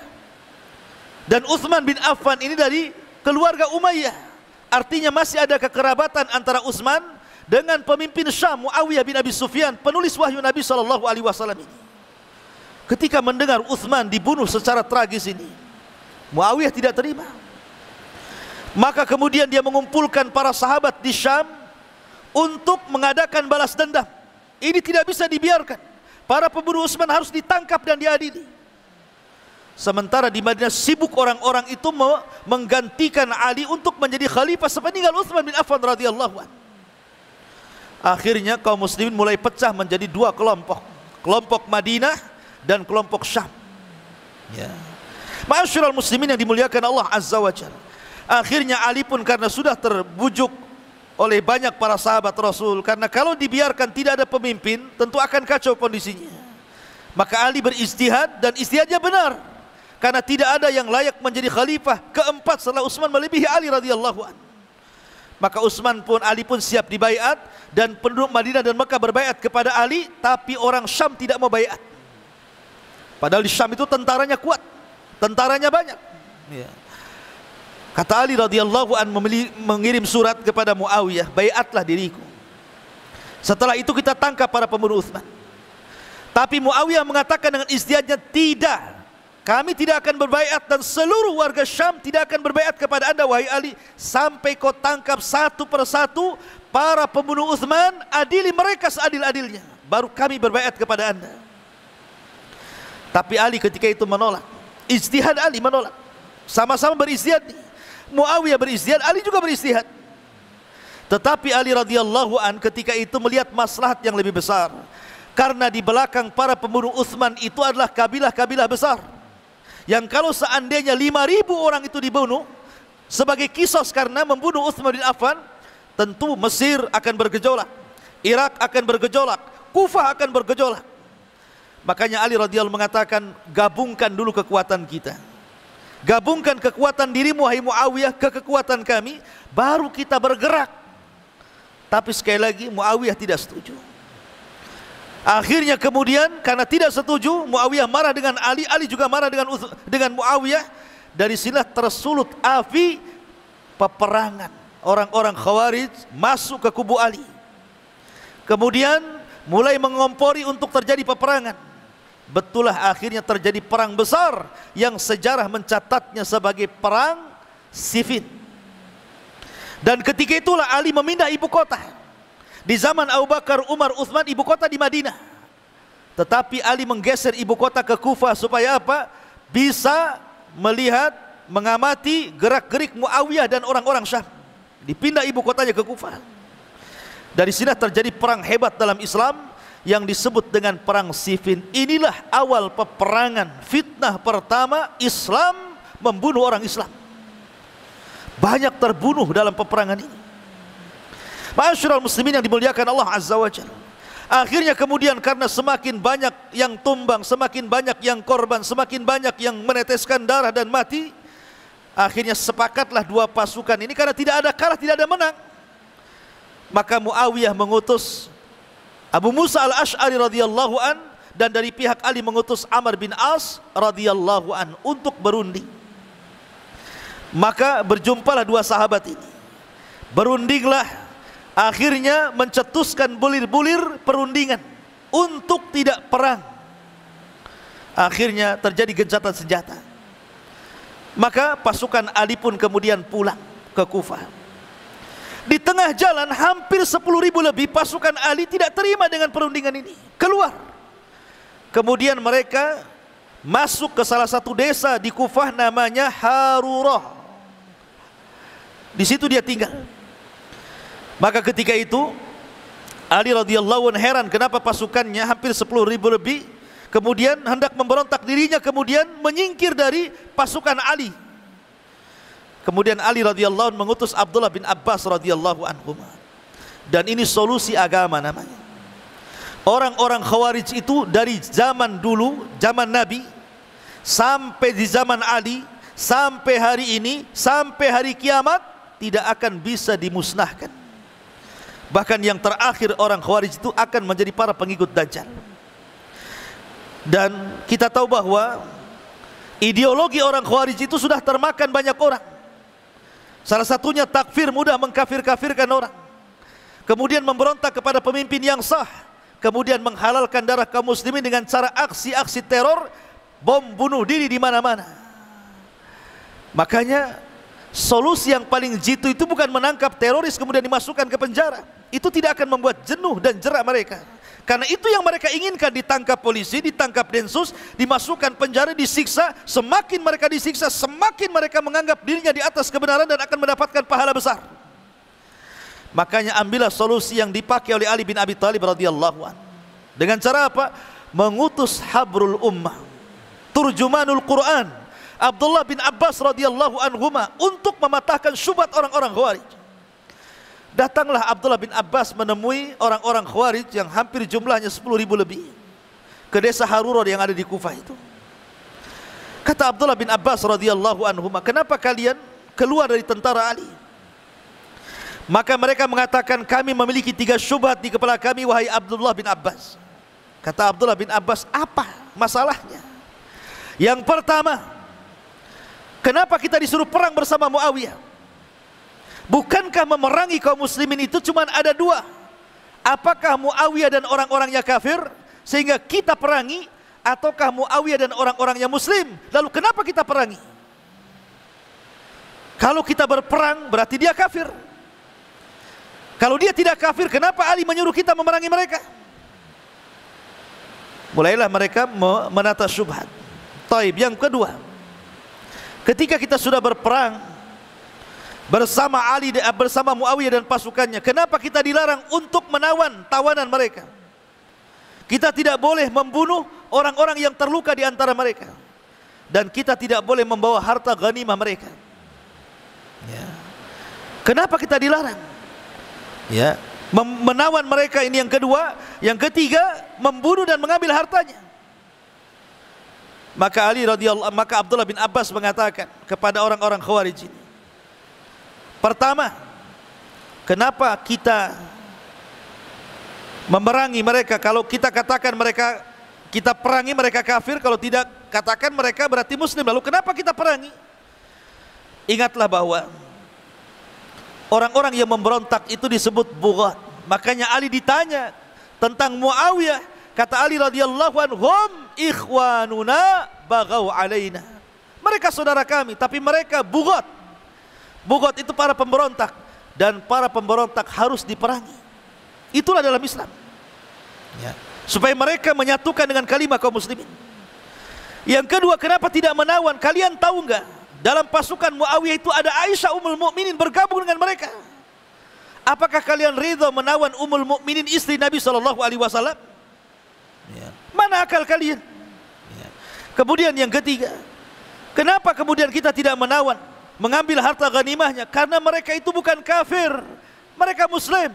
dan Utsman bin Affan ini dari keluarga Umayyah. Artinya masih ada kekerabatan antara Utsman dengan pemimpin Syam Muawiyah bin Abi Sufyan, penulis wahyu Nabi SAW ini. Ketika mendengar Utsman dibunuh secara tragis ini, Muawiyah tidak terima. Maka kemudian dia mengumpulkan para sahabat di Syam untuk mengadakan balas dendam. Ini tidak bisa dibiarkan. Para pembunuh Utsman harus ditangkap dan diadili. Sementara di Madinah sibuk orang-orang itu menggantikan Ali untuk menjadi khalifah sepeninggal Utsman bin Affan radhiyallahu anhu. Akhirnya kaum muslimin mulai pecah menjadi dua kelompok. Kelompok Madinah dan kelompok Syam. Ya. Ma'asyiral muslimin yang dimuliakan Allah Azza wa Jalla. Akhirnya Ali pun karena sudah terbujuk oleh banyak para sahabat Rasul, karena kalau dibiarkan tidak ada pemimpin tentu akan kacau kondisinya. Maka Ali beristihad dan istihadnya benar, karena tidak ada yang layak menjadi khalifah keempat setelah Utsman melebihi Ali radhiyallahu anhu. Maka Ali pun siap dibaiat, dan penduduk Madinah dan Mekah berbaiat kepada Ali, tapi orang Syam tidak mau baiat. Padahal di Syam itu tentaranya kuat, tentaranya banyak. Ya. Kata Ali radhiyallahu an mengirim surat kepada Muawiyah, baiatlah diriku. Setelah itu kita tangkap para pembunuh Utsman. Tapi Muawiyah mengatakan dengan istihadnya, tidak, kami tidak akan berbaiat dan seluruh warga Syam tidak akan berbaiat kepada anda wahai Ali, sampai kau tangkap satu persatu para pembunuh Utsman, adili mereka seadil-adilnya, baru kami berbaiat kepada anda. Tapi Ali ketika itu menolak. Ijtihad Ali menolak. Sama-sama beristihad nih. Muawiyah beristihad, Ali juga beristihad. Tetapi Ali radhiyallahu an ketika itu melihat maslahat yang lebih besar, karena di belakang para pembunuh Utsman itu adalah kabilah-kabilah besar, yang kalau seandainya 5.000 orang itu dibunuh sebagai kisos karena membunuh Utsman bin Affan, tentu Mesir akan bergejolak, Irak akan bergejolak, Kufah akan bergejolak. Makanya Ali radhiyallahu mengatakan, gabungkan dulu kekuatan kita, gabungkan kekuatan dirimu wahai Muawiyah ke kekuatan kami, baru kita bergerak Tapi sekali lagi Muawiyah tidak setuju. Akhirnya kemudian karena tidak setuju, Muawiyah marah dengan Ali, Ali juga marah dengan Muawiyah. Dari sinilah tersulut api peperangan. Orang-orang Khawarij masuk ke kubu Ali. Kemudian mulai mengompori untuk terjadi peperangan. Betullah akhirnya terjadi perang besar yang sejarah mencatatnya sebagai perang Siffin. Dan ketika itulah Ali memindah ibu kota. Di zaman Abu Bakar, Umar, Utsman ibu kota di Madinah. Tetapi Ali menggeser ibu kota ke Kufah supaya apa? Bisa melihat, mengamati gerak-gerik Muawiyah dan orang-orang Syam. Dipindah ibu kotanya ke Kufah. Dari sini terjadi perang hebat dalam Islam yang disebut dengan perang Siffin. Inilah awal peperangan fitnah pertama Islam membunuh orang Islam. Banyak terbunuh dalam peperangan ini. Ma'asyiral muslimin yang dimuliakan Allah Azza wa Jalla. Akhirnya kemudian karena semakin banyak yang tumbang, semakin banyak yang korban, semakin banyak yang meneteskan darah dan mati, akhirnya sepakatlah dua pasukan ini karena tidak ada kalah, tidak ada menang. Maka Muawiyah mengutus Abu Musa al-Ash'ari radhiyallahu an, dan dari pihak Ali mengutus Amr bin As radhiyallahu an untuk berunding. Maka berjumpalah dua sahabat ini, berundinglah, akhirnya mencetuskan bulir-bulir perundingan untuk tidak perang. Akhirnya terjadi gencatan senjata. Maka pasukan Ali pun kemudian pulang ke Kufah. Di tengah jalan hampir 10.000 lebih pasukan Ali tidak terima dengan perundingan ini, keluar. Kemudian mereka masuk ke salah satu desa di Kufah namanya Harurah. Di situ dia tinggal. Maka ketika itu Ali radhiyallahu anhu heran kenapa pasukannya hampir 10.000 lebih kemudian hendak memberontak, dirinya kemudian menyingkir dari pasukan Ali. Kemudian Ali radhiyallahu anhu mengutus Abdullah bin Abbas radhiyallahu anhu. Dan ini solusi agama namanya. Orang-orang Khawarij itu dari zaman dulu, zaman Nabi sampai di zaman Ali, sampai hari ini, sampai hari kiamat tidak akan bisa dimusnahkan. Bahkan yang terakhir orang Khawarij itu akan menjadi para pengikut Dajjal. Dan kita tahu bahwa ideologi orang Khawarij itu sudah termakan banyak orang. Salah satunya takfir, mudah mengkafir-kafirkan orang. Kemudian memberontak kepada pemimpin yang sah. Kemudian menghalalkan darah kaum muslimin dengan cara aksi-aksi teror, bom bunuh diri di mana-mana. Makanya solusi yang paling jitu itu bukan menangkap teroris kemudian dimasukkan ke penjara. Itu tidak akan membuat jenuh dan jerak mereka. Karena itu yang mereka inginkan, ditangkap polisi, ditangkap Densus, dimasukkan penjara, disiksa. Semakin mereka disiksa, semakin mereka menganggap dirinya di atas kebenaran dan akan mendapatkan pahala besar. Makanya ambillah solusi yang dipakai oleh Ali bin Abi Thalib radhiyallahu anhu. Dengan cara apa? Mengutus habrul ummah, turjumanul Quran, Abdullah bin Abbas radhiyallahu anhuma untuk mematahkan syubhat orang-orang Khawarij. Datanglah Abdullah bin Abbas menemui orang-orang Khawarij yang hampir jumlahnya 10.000 lebih ke desa Harurah yang ada di Kufah itu. Kata Abdullah bin Abbas radhiyallahu anhuma, kenapa kalian keluar dari tentara Ali? Maka mereka mengatakan, kami memiliki 3 syubhat di kepala kami wahai Abdullah bin Abbas. Kata Abdullah bin Abbas, apa masalahnya? Yang pertama, kenapa kita disuruh perang bersama Muawiyah? Bukankah memerangi kaum muslimin itu cuma ada 2? Apakah Muawiyah dan orang-orangnya kafir sehingga kita perangi, ataukah Muawiyah dan orang-orangnya muslim? Lalu kenapa kita perangi? Kalau kita berperang berarti dia kafir. Kalau dia tidak kafir, kenapa Ali menyuruh kita memerangi mereka? Mulailah mereka menata syubhat. Taib. Yang kedua, ketika kita sudah berperang bersama Ali, bersama Muawiyah dan pasukannya, kenapa kita dilarang untuk menawan tawanan mereka? Kita tidak boleh membunuh orang-orang yang terluka di antara mereka, dan kita tidak boleh membawa harta ghanimah mereka. Ya. Kenapa kita dilarang? Ya, menawan mereka, ini yang kedua. Yang ketiga, membunuh dan mengambil hartanya. Maka Abdullah bin Abbas mengatakan kepada orang-orang Khawarij ini, pertama, kenapa kita memerangi mereka. Kalau kita katakan mereka, kita perangi mereka kafir, kalau tidak katakan mereka berarti muslim. Lalu kenapa kita perangi? Ingatlah bahwa orang-orang yang memberontak itu disebut bughat. Makanya Ali ditanya tentang Muawiyah, kata Ali radhiyallahu anhum ikhwanuna baghaw alaina. Mereka saudara kami, tapi mereka bughat. Bughat itu para pemberontak, dan para pemberontak harus diperangi. Itulah dalam Islam, ya, supaya mereka menyatukan dengan kalimat kaum muslimin. Yang kedua, kenapa tidak menawan? Kalian tahu enggak, dalam pasukan Muawiyah itu ada Aisyah Ummul Mukminin bergabung dengan mereka. Apakah kalian ridha menawan Ummul Mukminin istri Nabi SAW? Ya. Mana akal kalian? Ya. Kemudian yang ketiga, kenapa kemudian kita tidak menawan, mengambil harta ghanimahnya? Karena mereka itu bukan kafir, mereka muslim.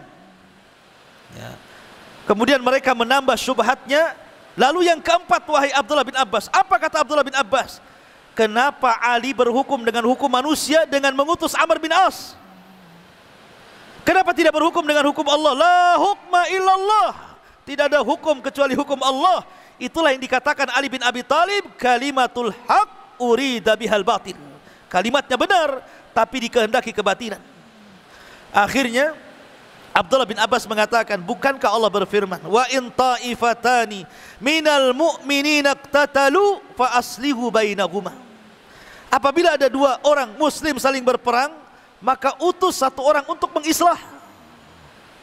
Ya. Kemudian mereka menambah syubhatnya. Lalu yang keempat, wahai Abdullah bin Abbas, apa kata Abdullah bin Abbas? Kenapa Ali berhukum dengan hukum manusia dengan mengutus Amr bin As? Kenapa tidak berhukum dengan hukum Allah? La hukma illallah. Tidak ada hukum kecuali hukum Allah. Itulah yang dikatakan Ali bin Abi Thalib, kalimatul haq urida bihal batil. Kalimatnya benar, tapi dikehendaki kebatilan. Akhirnya Abdullah bin Abbas mengatakan, bukankah Allah berfirman, wa in ta'ifatani minal mu'minina iqtatalu fa aslihu bainahuma. Apabila ada dua orang muslim saling berperang, maka utus satu orang untuk mengislah.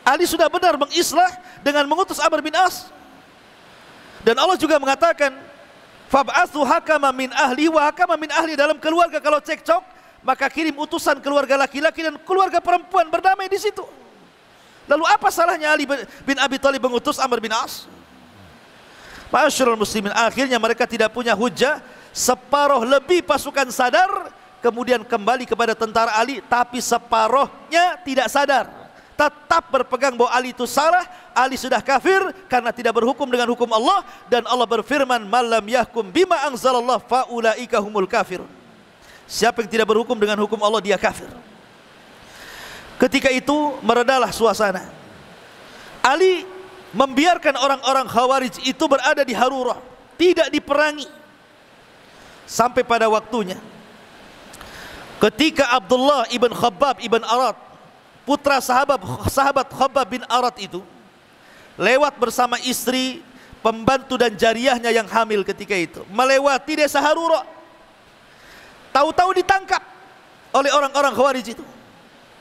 Ali sudah benar mengislah dengan mengutus Amr bin As. Dan Allah juga mengatakan, fab'athu hakama min ahli wa hakama min ahli. Dalam keluarga kalau cekcok, maka kirim utusan keluarga laki-laki dan keluarga perempuan berdamai di situ. Lalu apa salahnya Ali bin Abi Thalib mengutus Amr bin As? Ma'asyiral muslimin, akhirnya mereka tidak punya hujah. Separuh lebih pasukan sadar, kemudian kembali kepada tentara Ali, tapi separuhnya tidak sadar, tetap berpegang bahwa Ali itu salah, Ali sudah kafir karena tidak berhukum dengan hukum Allah. Dan Allah berfirman, malam yahkum bima anzalallah faulaika humul kafirun. Siapa yang tidak berhukum dengan hukum Allah, dia kafir. Ketika itu meredalah suasana. Ali membiarkan orang-orang Khawarij itu berada di Harurah, tidak diperangi sampai pada waktunya ketika Abdullah ibn Khabbab ibn Arat, putra sahabat Khabbab bin Arat itu lewat bersama istri, pembantu dan jariyahnya yang hamil ketika itu, melewati desa Harurah. Tahu-tahu ditangkap oleh orang-orang Khawarij itu,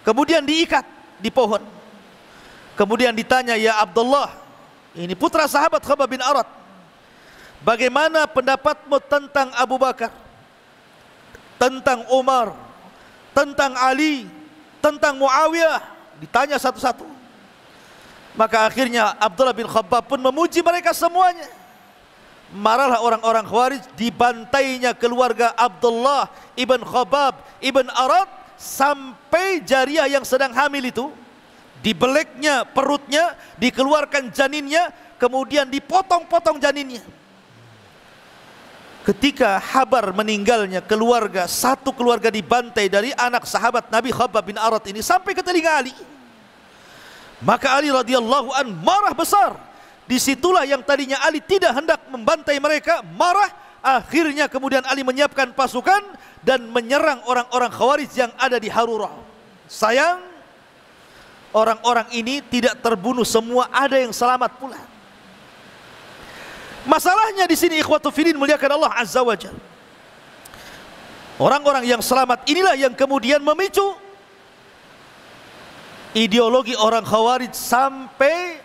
kemudian diikat di pohon. Kemudian ditanya, ya Abdullah, ini putra sahabat Khabbab bin Arat, bagaimana pendapatmu tentang Abu Bakar, tentang Umar, tentang Ali, tentang Muawiyah? Ditanya satu-satu. Maka akhirnya Abdullah bin Khabbab pun memuji mereka semuanya. Marahlah orang-orang Khawarij, dibantainya keluarga Abdullah ibn Khabbab ibn Arat, sampai jariyah yang sedang hamil itu dibeleknya perutnya, dikeluarkan janinnya, kemudian dipotong-potong janinnya. Ketika kabar meninggalnya keluarga, satu keluarga dibantai dari anak sahabat Nabi Khabbab bin Arat ini sampai ke telinga Ali. Maka Ali radhiyallahu an marah besar. Disitulah yang tadinya Ali tidak hendak membantai mereka, marah. Akhirnya kemudian Ali menyiapkan pasukan dan menyerang orang-orang Khawarij yang ada di Harurah. Sayang, orang-orang ini tidak terbunuh semua, ada yang selamat pula. Masalahnya di sini ikhwatu fillah muliakan Allah azza wajalla, orang-orang yang selamat inilah yang kemudian memicu ideologi orang Khawarij sampai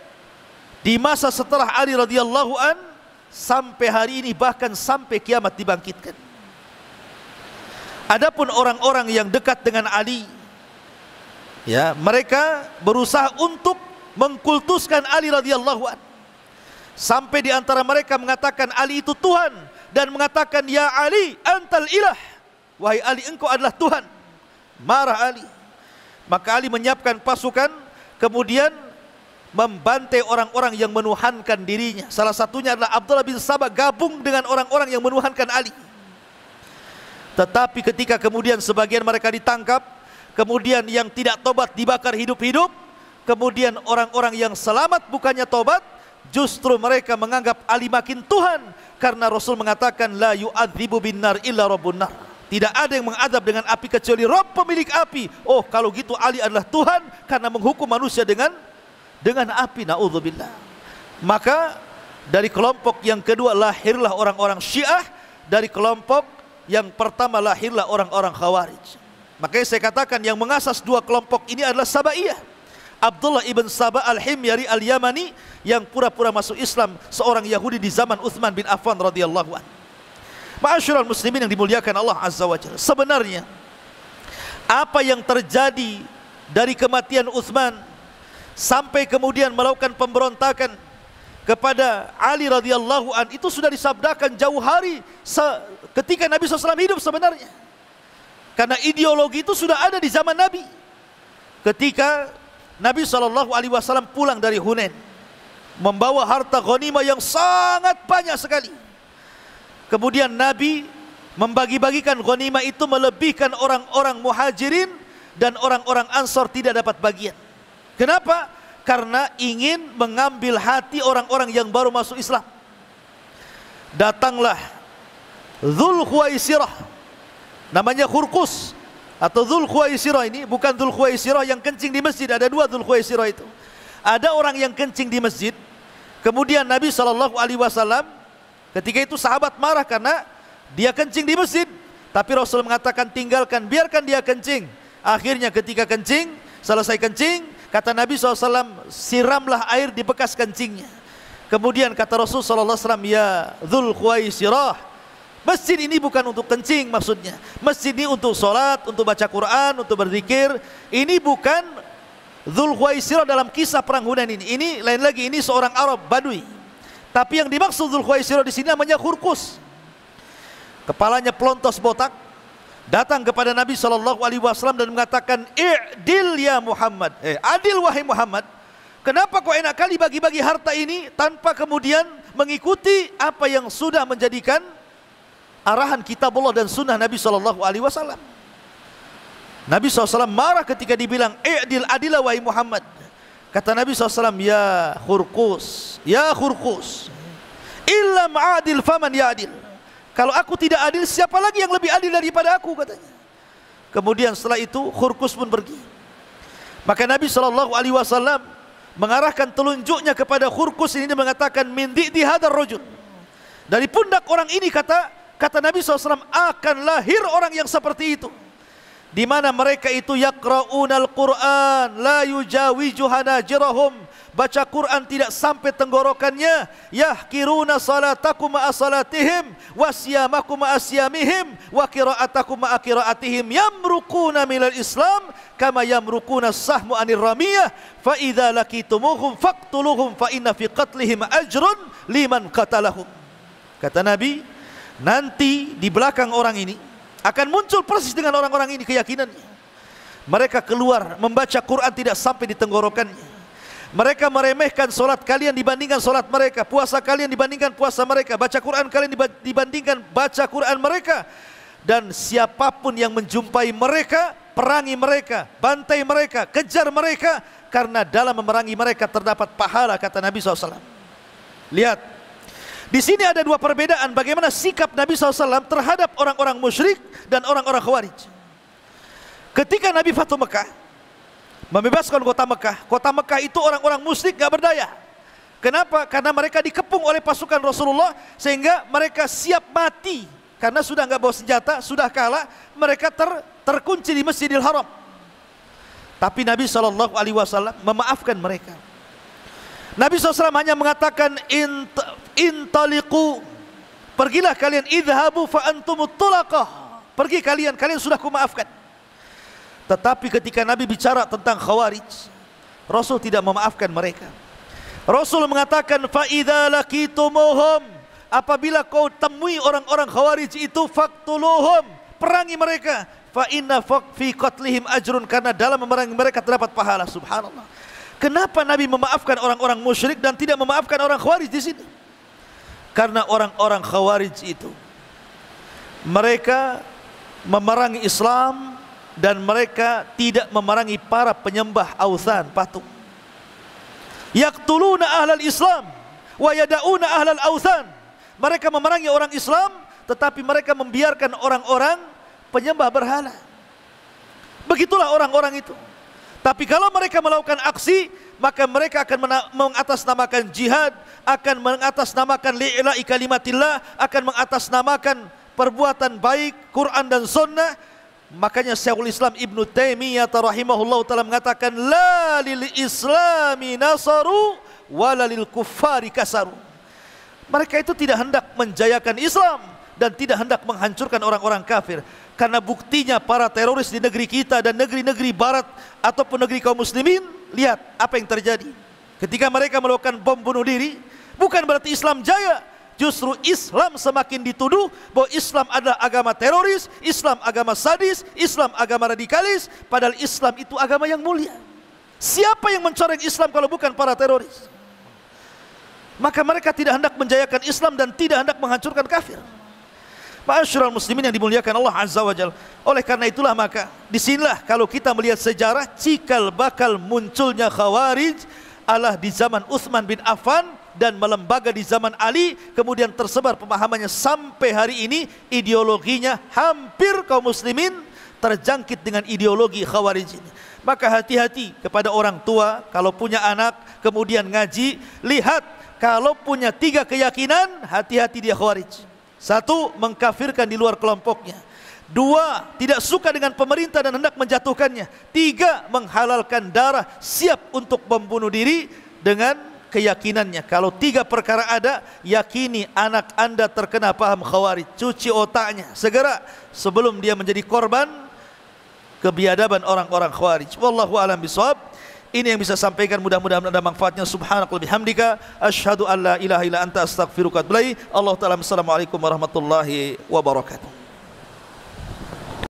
di masa setelah Ali radhiyallahu an, sampai hari ini, bahkan sampai kiamat dibangkitkan. Adapun orang-orang yang dekat dengan Ali, ya, mereka berusaha untuk mengkultuskan Ali radhiyallahu an. Sampai di antara mereka mengatakan Ali itu Tuhan, dan mengatakan, ya Ali antal ilah, wahai Ali engkau adalah Tuhan. Marah Ali. Maka Ali menyiapkan pasukan, kemudian membantai orang-orang yang menuhankan dirinya. Salah satunya adalah Abdullah bin Sabah, gabung dengan orang-orang yang menuhankan Ali. Tetapi ketika kemudian sebagian mereka ditangkap, kemudian yang tidak tobat dibakar hidup-hidup, kemudian orang-orang yang selamat bukannya tobat, justru mereka menganggap Ali makin Tuhan, karena Rasul mengatakan la yu'adzibu binnar illa rabbun nar. Tidak ada yang mengadab dengan api kecuali Rabb pemilik api. Oh, kalau gitu Ali adalah Tuhan karena menghukum manusia dengan api. Na'udzubillah. Maka dari kelompok yang kedua lahirlah orang-orang Syiah, dari kelompok yang pertama lahirlah orang-orang Khawarij. Makanya saya katakan yang mengasas dua kelompok ini adalah Sabaiyah. Abdullah ibn Saba al-Himyari al-Yamani yang pura-pura masuk Islam, seorang Yahudi di zaman Utsman bin Affan radhiyallahu anhu. Ma'asyiral muslimin yang dimuliakan Allah Azza wa Jalla, sebenarnya apa yang terjadi dari kematian Utsman sampai kemudian melakukan pemberontakan kepada Ali radhiyallahu an itu sudah disabdakan jauh hari ketika Nabi SAW hidup sebenarnya. Karena ideologi itu sudah ada di zaman Nabi. Ketika Nabi SAW pulang dari Hunain membawa harta ghanimah yang sangat banyak sekali. Kemudian Nabi membagi-bagikan ghanimah itu melebihkan orang-orang Muhajirin, dan orang-orang Ansor tidak dapat bagian. Kenapa? Karena ingin mengambil hati orang-orang yang baru masuk Islam. Datanglah Dzul Khuwaisirah, namanya Khurqus atau Dzul Khuwaisirah. Ini bukan Dzul Khuwaisirah yang kencing di masjid, ada dua Dzul Khuwaisirah itu. Ada orang yang kencing di masjid, kemudian Nabi SAW ketika itu sahabat marah karena dia kencing di masjid, tapi Rasul mengatakan tinggalkan, biarkan dia kencing. Akhirnya ketika kencing, selesai kencing, kata Nabi SAW, siramlah air di bekas kencingnya. Kemudian kata Rasul SAW, ya Dzul Khuwaisirah, masjid ini bukan untuk kencing maksudnya. Masjid ini untuk sholat, untuk baca Quran, untuk berzikir. Ini bukan Dzul Khuwaisirah dalam kisah perang Hunain ini. Ini lain lagi, ini seorang Arab Badui. Tapi yang dimaksud Dzul Khuwaisirah di sini namanya Khurqus. Kepalanya pelontos botak, datang kepada Nabi SAW dan mengatakan, "I'dil ya Muhammad." Adil wahai Muhammad. Kenapa kau enak kali bagi-bagi harta ini tanpa kemudian mengikuti apa yang sudah menjadikan arahan kitabullah dan sunnah Nabi SAW. Nabi SAW marah ketika dibilang, "I'dil, adilah wahai Muhammad." Kata Nabi SAW, ya Khurqus, ya Khurqus, illam adil faman ya adil. Kalau aku tidak adil, siapa lagi yang lebih adil daripada aku, katanya. Kemudian setelah itu Khurqus pun pergi. Maka Nabi SAW mengarahkan telunjuknya kepada Khurqus ini, mengatakan, min di'di hadar rajul. Dari pundak orang ini, kata Nabi SAW, akan lahir orang yang seperti itu, di mana mereka itu yaqra'unal Qur'an la yujawizu hanajirahum, baca Quran tidak sampai tenggorokannya, yahkiruna salatakum ma'a salatihim wa siyamakum ma'a siyamihim wa qira'atakum ma'a qira'atihim, yamruquna minal Islam kama yamruquna sahmu anir ramiyah, fa idza laqitumuhum faqtuluhum fa inna fi qatlihim ajrun liman qatalahum. Kata Nabi, nanti di belakang orang ini akan muncul persis dengan orang-orang ini keyakinannya. Mereka keluar membaca Quran tidak sampai di tenggorokannya. Mereka meremehkan solat kalian dibandingkan solat mereka, puasa kalian dibandingkan puasa mereka, baca Quran kalian dibandingkan baca Quran mereka. Dan siapapun yang menjumpai mereka, perangi mereka, bantai mereka, kejar mereka, karena dalam memerangi mereka terdapat pahala, kata Nabi SAW. Lihat, di sini ada dua perbedaan bagaimana sikap Nabi SAW terhadap orang-orang musyrik dan orang-orang Khawarij. Ketika Nabi Fatuh Mekah, membebaskan kota Mekah itu orang-orang musyrik gak berdaya. Kenapa? Karena mereka dikepung oleh pasukan Rasulullah sehingga mereka siap mati. Karena sudah gak bawa senjata, sudah kalah, mereka terkunci di Masjidil Haram. Tapi Nabi SAW memaafkan mereka. Nabi SAW hanya mengatakan, intaliqu, pergilah kalian, idhabu fa antumut tulaqah, pergi kalian sudah kumaafkan. Tetapi ketika Nabi bicara tentang Khawarij, Rasul tidak memaafkan mereka. Rasul mengatakan, fa idza laqitumuhum, apabila kau temui orang-orang Khawarij itu, faqtuluhum, perangi mereka, fa inna fi qatlihim ajrun, karena dalam memerangi mereka terdapat pahala. Subhanallah. Kenapa Nabi memaafkan orang-orang musyrik dan tidak memaafkan orang Khawarij di sini? Karena orang-orang Khawarij itu mereka memerangi Islam dan mereka tidak memerangi para penyembah authan, patung. Yaqtuluna ahlal Islam wa yada'una ahlal authan. Mereka memerangi orang Islam, tetapi mereka membiarkan orang-orang penyembah berhala. Begitulah orang-orang itu. Tapi kalau mereka melakukan aksi, maka mereka akan mengatasnamakan jihad, akan mengatasnamakan li'ila'i kalimatillah, akan mengatasnamakan perbuatan baik, Quran dan Sunnah. Makanya Syekhul Islam Ibn Taimiyah rahimahullah ta'ala mengatakan, la lil islami nasaru wala lil kuffari kasaru. Mereka itu tidak hendak menjayakan Islam dan tidak hendak menghancurkan orang-orang kafir. Karena buktinya para teroris di negeri kita dan negeri-negeri barat ataupun negeri kaum muslimin, lihat apa yang terjadi. Ketika mereka melakukan bom bunuh diri, bukan berarti Islam jaya. Justru Islam semakin dituduh bahwa Islam adalah agama teroris, Islam agama sadis, Islam agama radikalis. Padahal Islam itu agama yang mulia. Siapa yang mencoreng Islam kalau bukan para teroris? Maka mereka tidak hendak menjayakan Islam dan tidak hendak menghancurkan kafir. Ma'asyiral muslimin yang dimuliakan Allah Azza wa Jalla. Oleh karena itulah maka disinilah kalau kita melihat sejarah cikal bakal munculnya Khawarij adalah di zaman Utsman bin Affan dan melembaga di zaman Ali, kemudian tersebar pemahamannya sampai hari ini. Ideologinya hampir kaum muslimin terjangkit dengan ideologi Khawarij ini. Maka hati-hati kepada orang tua kalau punya anak kemudian ngaji, lihat kalau punya 3 keyakinan, hati-hati dia Khawarij. 1, mengkafirkan di luar kelompoknya. 2, tidak suka dengan pemerintah dan hendak menjatuhkannya. 3, menghalalkan darah, siap untuk membunuh diri dengan keyakinannya. Kalau 3 perkara ada, yakini anak anda terkena paham Khawarij. Cuci otaknya segera sebelum dia menjadi korban kebiadaban orang-orang Khawarij. Wallahu a'lam bishawab. Ini yang bisa sampaikan, mudah-mudahan ada manfaatnya. Subhanakallahumma bihamdika asyhadu an la ilaha illa anta astaghfiruka wa atubu ilaik. Allah taala. Assalamualaikum warahmatullahi wabarakatuh.